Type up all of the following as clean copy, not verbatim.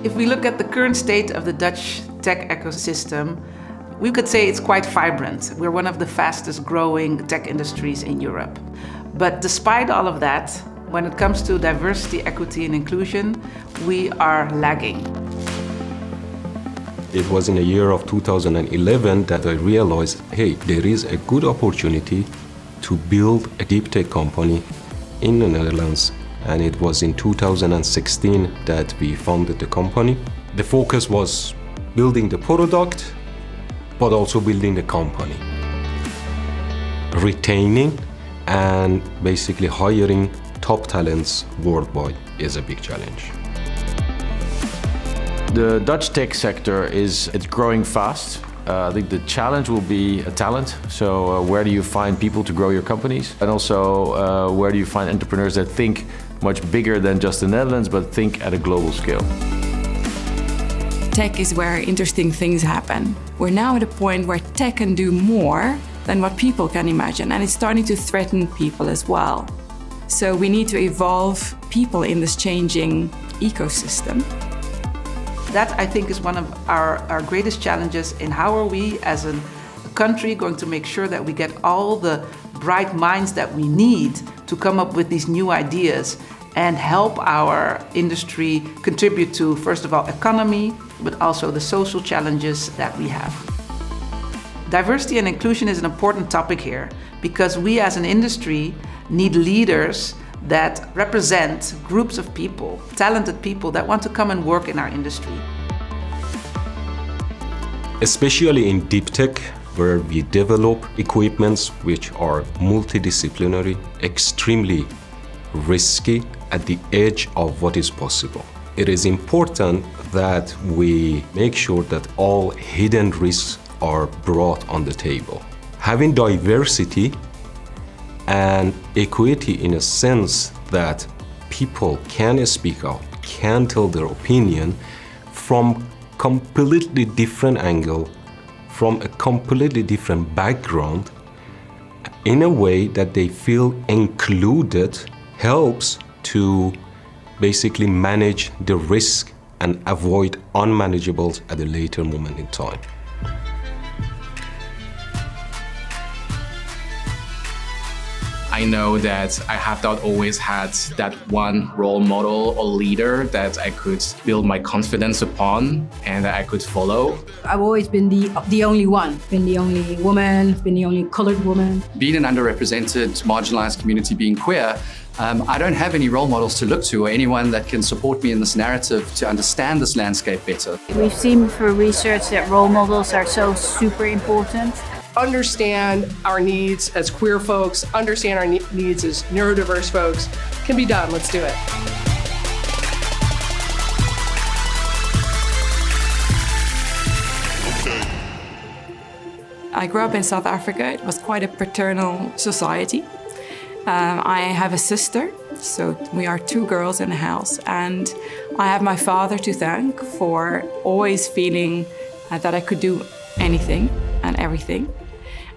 If we look at the current state of the Dutch tech ecosystem, we could say it's quite vibrant. We're one of the fastest growing tech industries in Europe. But despite all of that, when it comes to diversity, equity, and inclusion, we are lagging. It was in the year of 2011 that I realized, hey, there is a good opportunity to build a deep tech company in the Netherlands. And it was in 2016 that we founded the company. The focus was building the product, but also building the company. Retaining and basically hiring top talents worldwide is a big challenge. The Dutch tech sector it's growing fast. I think the challenge will be talent. So where do you find people to grow your companies? And also where do you find entrepreneurs that think much bigger than just the Netherlands, but think at a global scale? Tech is where interesting things happen. We're now at a point where tech can do more than what people can imagine, and it's starting to threaten people as well. So we need to evolve people in this changing ecosystem. That, I think, is one of our greatest challenges in how are we as a country going to make sure that we get all the bright minds that we need to come up with these new ideas and help our industry contribute to, first of all, economy, but also the social challenges that we have. Diversity and inclusion is an important topic here because we as an industry need leaders that represent groups of people, talented people that want to come and work in our industry. Especially in deep tech, where we develop equipments which are multidisciplinary, extremely risky, at the edge of what is possible. It is important that we make sure that all hidden risks are brought on the table. Having diversity and equity in a sense that people can speak out, can tell their opinion from completely different angle, from a completely different background, in a way that they feel included, helps to basically manage the risk and avoid unmanageables at a later moment in time. I know that I have not always had that one role model or leader that I could build my confidence upon and that I could follow. I've always been the only one, been the only woman, been the only colored woman. Being an underrepresented, marginalized community, being queer, I don't have any role models to look to or anyone that can support me in this narrative to understand this landscape better. We've seen through research that role models are so super important. Understand our needs as queer folks, understand our needs as neurodiverse folks. Can be done, let's do it. I grew up in South Africa. It was quite a paternal society. I have a sister, so we are two girls in the house, and I have my father to thank for always feeling that I could do anything and everything.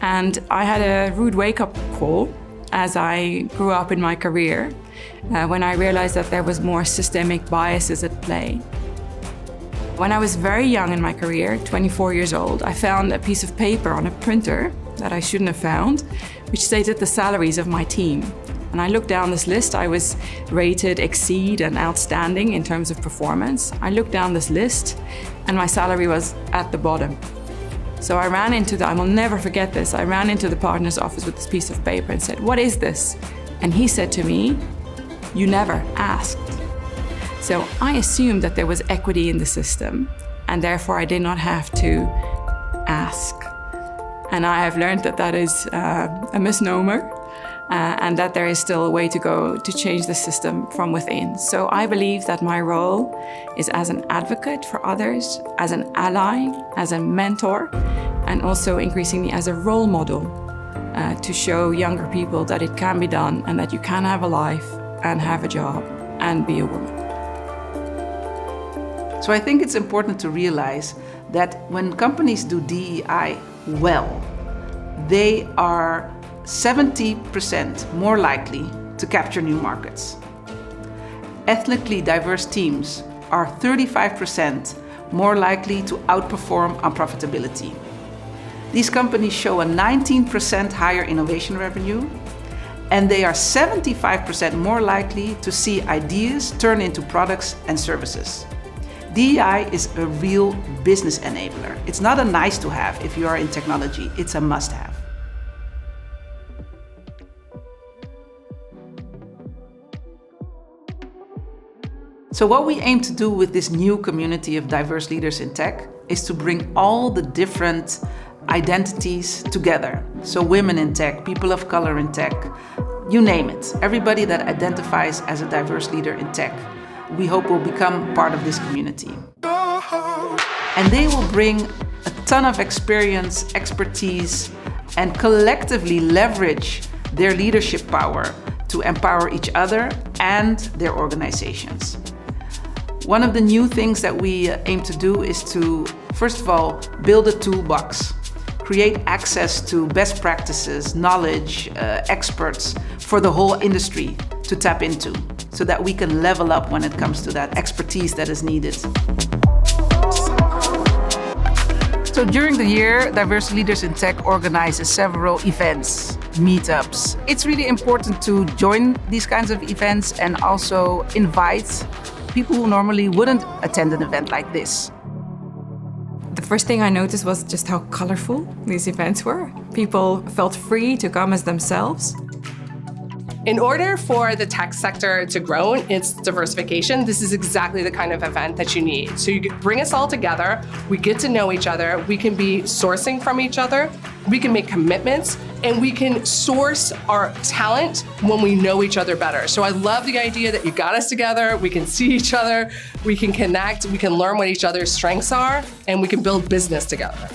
And I had a rude wake-up call as I grew up in my career when I realized that there was more systemic biases at play. When I was very young in my career, 24 years old, I found a piece of paper on a printer that I shouldn't have found, which stated the salaries of my team. And I looked down this list. I was rated exceed and outstanding in terms of performance. I looked down this list and my salary was at the bottom. So I ran into I will never forget this, I ran into the partner's office with this piece of paper and said, "What is this?" And he said to me, "You never asked." So I assumed that there was equity in the system, and therefore I did not have to ask. And I have learned that that is a misnomer, and that there is still a way to go to change the system from within. So I believe that my role is as an advocate for others, as an ally, as a mentor, and also increasingly as a role model to show younger people that it can be done and that you can have a life and have a job and be a woman. So I think it's important to realize that when companies do DEI well, they are 70% more likely to capture new markets. Ethnically diverse teams are 35% more likely to outperform on profitability. These companies show a 19% higher innovation revenue, and they are 75% more likely to see ideas turn into products and services. DEI is a real business enabler. It's not a nice to have if you are in technology, it's a must have. So what we aim to do with this new community of diverse leaders in tech is to bring all the different identities together. So women in tech, people of color in tech, you name it. Everybody that identifies as a diverse leader in tech, we hope will become part of this community. And they will bring a ton of experience, expertise, and collectively leverage their leadership power to empower each other and their organizations. One of the new things that we aim to do is to, first of all, build a toolbox, create access to best practices, knowledge, experts for the whole industry to tap into, so that we can level up when it comes to that expertise that is needed. So during the year, Diverse Leaders in Tech organizes several events, meetups. It's really important to join these kinds of events and also invite people who normally wouldn't attend an event like this. The first thing I noticed was just how colorful these events were. People felt free to come as themselves. In order for the tech sector to grow in its diversification, this is exactly the kind of event that you need. So you bring us all together, we get to know each other, we can be sourcing from each other, we can make commitments, and we can source our talent when we know each other better. So I love the idea that you got us together, we can see each other, we can connect, we can learn what each other's strengths are, and we can build business together.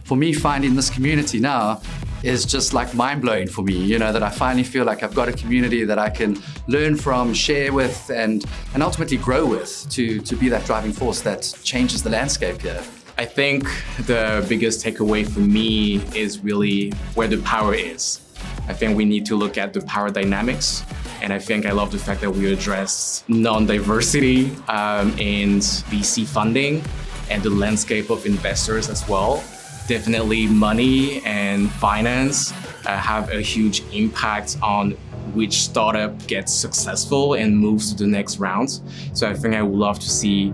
For me, finding this community now is just like mind-blowing for me, you know, that I finally feel like I've got a community that I can learn from, share with, and ultimately grow with to be that driving force that changes the landscape here. I think the biggest takeaway for me is really where the power is. I think we need to look at the power dynamics, and I think I love the fact that we address non-diversity in VC funding and the landscape of investors as well. Definitely money and finance have a huge impact on which startup gets successful and moves to the next round. So I think I would love to see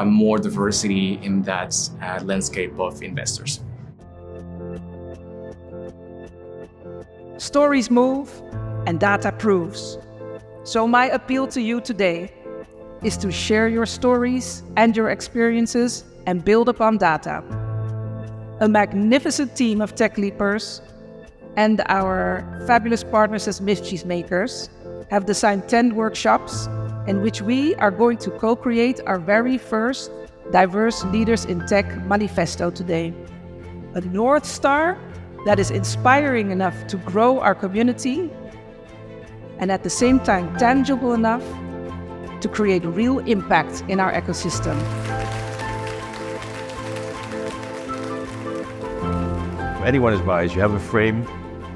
more diversity in that landscape of investors. Stories move and data proves. So my appeal to you today is to share your stories and your experiences and build upon data. A magnificent team of tech leapers and our fabulous partners as Mischief Makers have designed 10 workshops in which we are going to co-create our very first Diverse Leaders in Tech manifesto today. A North Star that is inspiring enough to grow our community and at the same time tangible enough to create real impact in our ecosystem. Anyone advise, you have a frame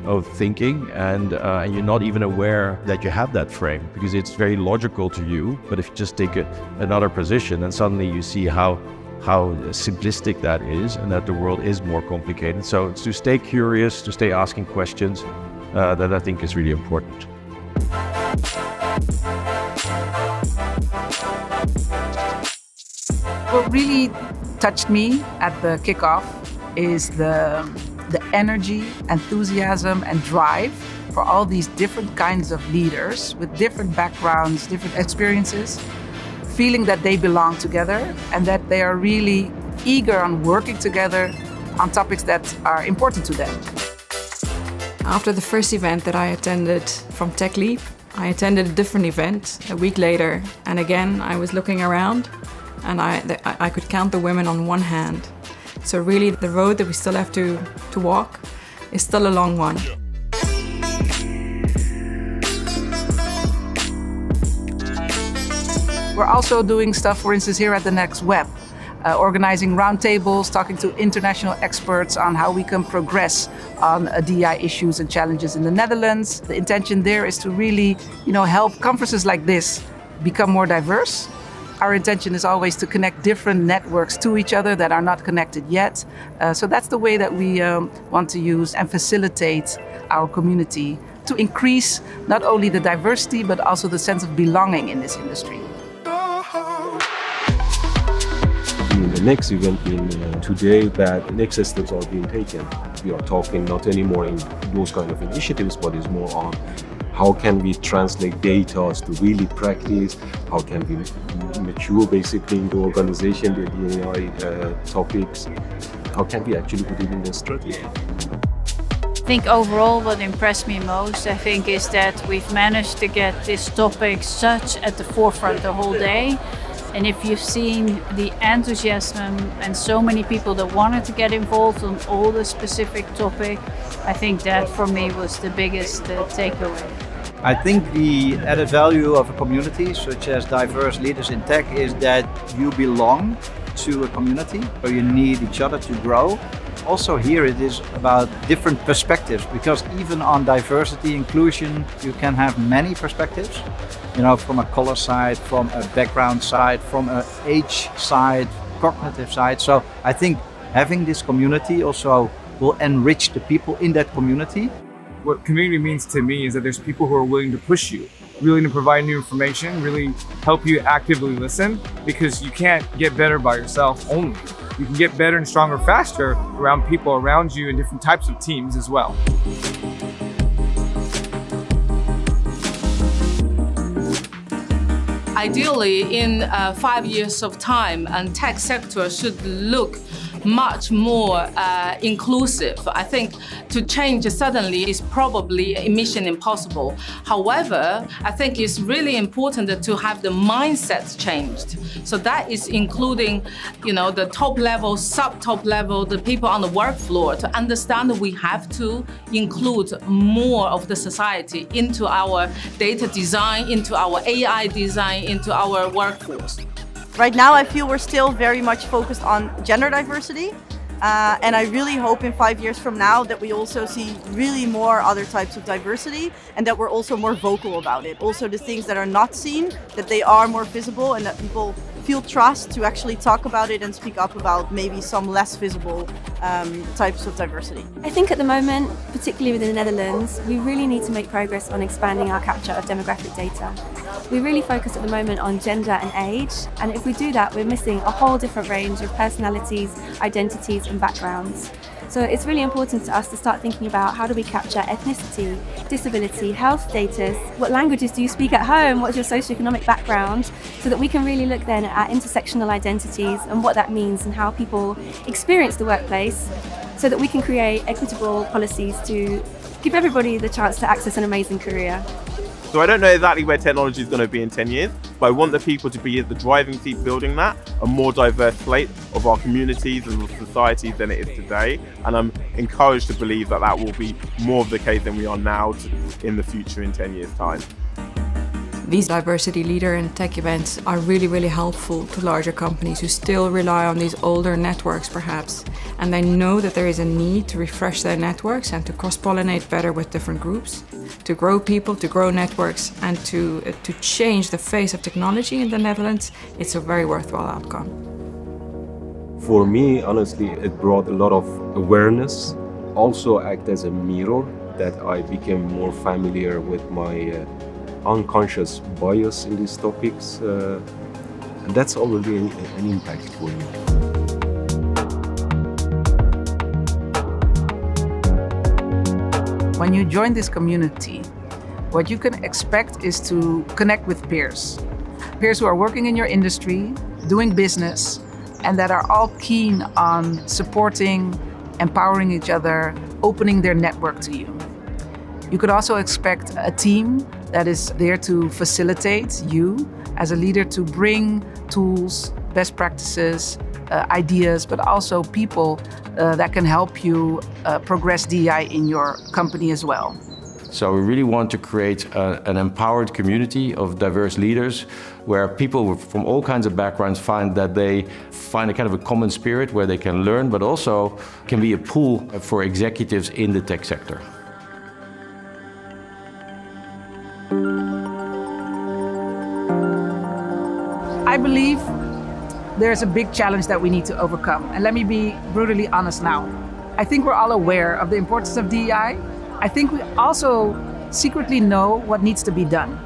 of thinking and you're not even aware that you have that frame because it's very logical to you. But if you just take another position, then suddenly you see how simplistic that is and that the world is more complicated. So it's to stay curious, to stay asking questions, that I think is really important. What really touched me at the kickoff is the energy, enthusiasm, and drive for all these different kinds of leaders with different backgrounds, different experiences, feeling that they belong together and that they are really eager on working together on topics that are important to them. After the first event that I attended from Tech Leap, I attended a different event a week later, and again I was looking around and I could count the women on one hand. So really the road that we still have to walk is still a long one. We're also doing stuff, for instance, here at the Next Web, organizing roundtables, talking to international experts on how we can progress on DEI issues and challenges in the Netherlands. The intention there is to really, help conferences like this become more diverse, Our intention is always to connect different networks to each other that are not connected yet. So that's the way that we want to use and facilitate our community to increase not only the diversity, but also the sense of belonging in this industry. In the next event today, that next steps are being taken. We are talking not anymore in those kind of initiatives, but it's more on how can we translate data to really practice, how can we mature basically in the organization, the AI topics, how can we actually put it in the strategy. I think overall what impressed me most, I think, is that we've managed to get this topic such at the forefront the whole day. And if you've seen the enthusiasm and so many people that wanted to get involved on all the specific topic, I think that for me was the biggest takeaway. I think the added value of a community such as diverse leaders in tech is that you belong to a community, so you need each other to grow. Also here it is about different perspectives, because even on diversity inclusion you can have many perspectives, you know, from a color side, from a background side, from an age side, cognitive side. So I think having this community also will enrich the people in that community. What community means to me is that there's people who are willing to push you, willing to provide new information, really help you actively listen, because you can't get better by yourself only. You can get better and stronger faster around people around you in different types of teams as well. Ideally, in 5 years of time, and tech sector should look much more inclusive. I think to change suddenly is probably a mission impossible. However, I think it's really important to have the mindset changed. So that is including, you know, the top level, sub-top level, the people on the work floor, to understand that we have to include more of the society into our data design, into our AI design, into our workforce. Right now, I feel we're still very much focused on gender diversity. And I really hope in 5 years from now that we also see really more other types of diversity, and that we're also more vocal about it. Also the things that are not seen, that they are more visible, and that people feel trust to actually talk about it and speak up about maybe some less visible types of diversity. I think at the moment, particularly within the Netherlands, we really need to make progress on expanding our capture of demographic data. We really focus at the moment on gender and age, and if we do that, we're missing a whole different range of personalities, identities and backgrounds. So it's really important to us to start thinking about how do we capture ethnicity, disability, health status, what languages do you speak at home, what's your socioeconomic background, so that we can really look then at intersectional identities and what that means and how people experience the workplace, so that we can create equitable policies to give everybody the chance to access an amazing career. So I don't know exactly where technology is going to be in 10 years, but I want the people to be at the driving seat building that, a more diverse slate of our communities and societies than it is today. And I'm encouraged to believe that that will be more of the case than we are now in the future in 10 years' time. These diversity leader and tech events are really helpful to larger companies who still rely on these older networks perhaps. And they know that there is a need to refresh their networks and to cross-pollinate better with different groups, to grow people, to grow networks, and to change the face of technology in the Netherlands. It's a very worthwhile outcome. For me, honestly, it brought a lot of awareness, also act as a mirror that I became more familiar with my unconscious bias in these topics, and that's already an impact for me. When you join this community, what you can expect is to connect with peers. Peers who are working in your industry, doing business, and that are all keen on supporting, empowering each other, opening their network to you. You could also expect a team that is there to facilitate you as a leader to bring tools, best practices, ideas, but also people that can help you progress DEI in your company as well. So we really want to create an empowered community of diverse leaders where people from all kinds of backgrounds find that they find a kind of a common spirit where they can learn, but also can be a pool for executives in the tech sector. I believe there's a big challenge that we need to overcome. And let me be brutally honest now. I think we're all aware of the importance of DEI. I think we also secretly know what needs to be done.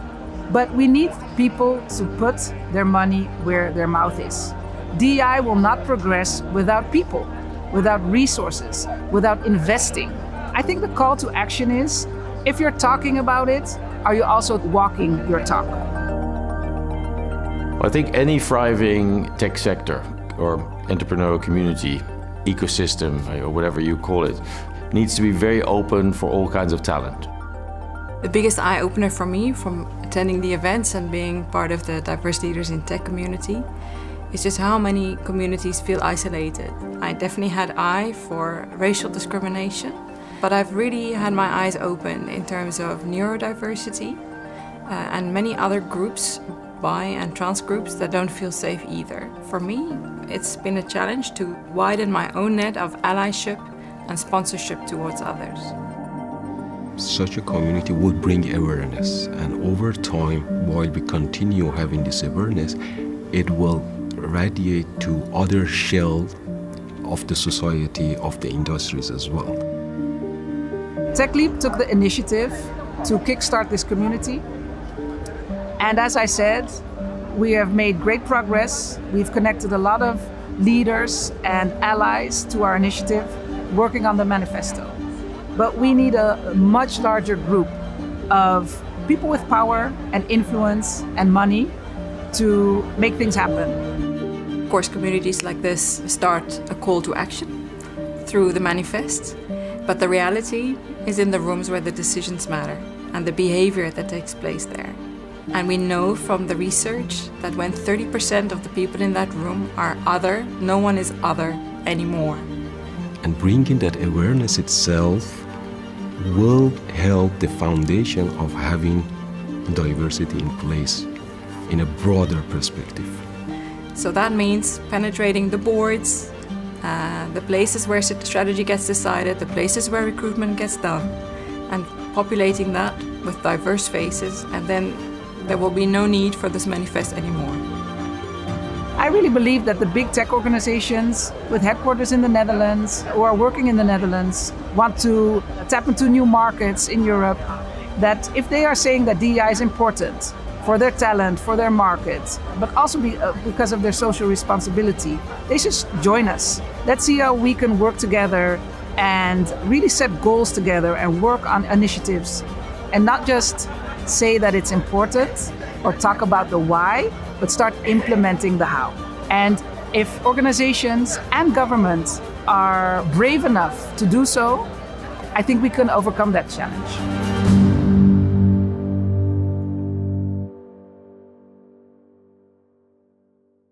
But we need people to put their money where their mouth is. DEI will not progress without people, without resources, without investing. I think the call to action is, if you're talking about it, are you also walking your talk? I think any thriving tech sector or entrepreneurial community, ecosystem, or whatever you call it, needs to be very open for all kinds of talent. The biggest eye-opener for me from attending the events and being part of the Diverse Leaders in Tech community is just how many communities feel isolated. I definitely had eye for racial discrimination, but I've really had my eyes open in terms of neurodiversity and many other groups, bi and trans groups, that don't feel safe either. For me, it's been a challenge to widen my own net of allyship and sponsorship towards others. Such a community would bring awareness, and over time, while we continue having this awareness, it will radiate to other shells of the society, of the industries as well. TechLeap took the initiative to kickstart this community. And as I said, we have made great progress. We've connected a lot of leaders and allies to our initiative, working on the manifesto. But we need a much larger group of people with power and influence and money to make things happen. Of course, communities like this start a call to action through the manifest, but the reality is in the rooms where the decisions matter and the behavior that takes place there. And we know from the research that when 30% of the people in that room are other, no one is other anymore. And bringing that awareness itself will help the foundation of having diversity in place in a broader perspective. So that means penetrating the boards, the places where strategy gets decided, the places where recruitment gets done, and populating that with diverse faces, and then there will be no need for this manifest anymore. I really believe that the big tech organizations with headquarters in the Netherlands, who are working in the Netherlands, want to tap into new markets in Europe, that if they are saying that DEI is important for their talent, for their markets, but also because of their social responsibility, they should join us. Let's see how we can work together and really set goals together and work on initiatives, and not just say that it's important or talk about the why, but start implementing the how. And if organizations and governments are brave enough to do so, I think we can overcome that challenge.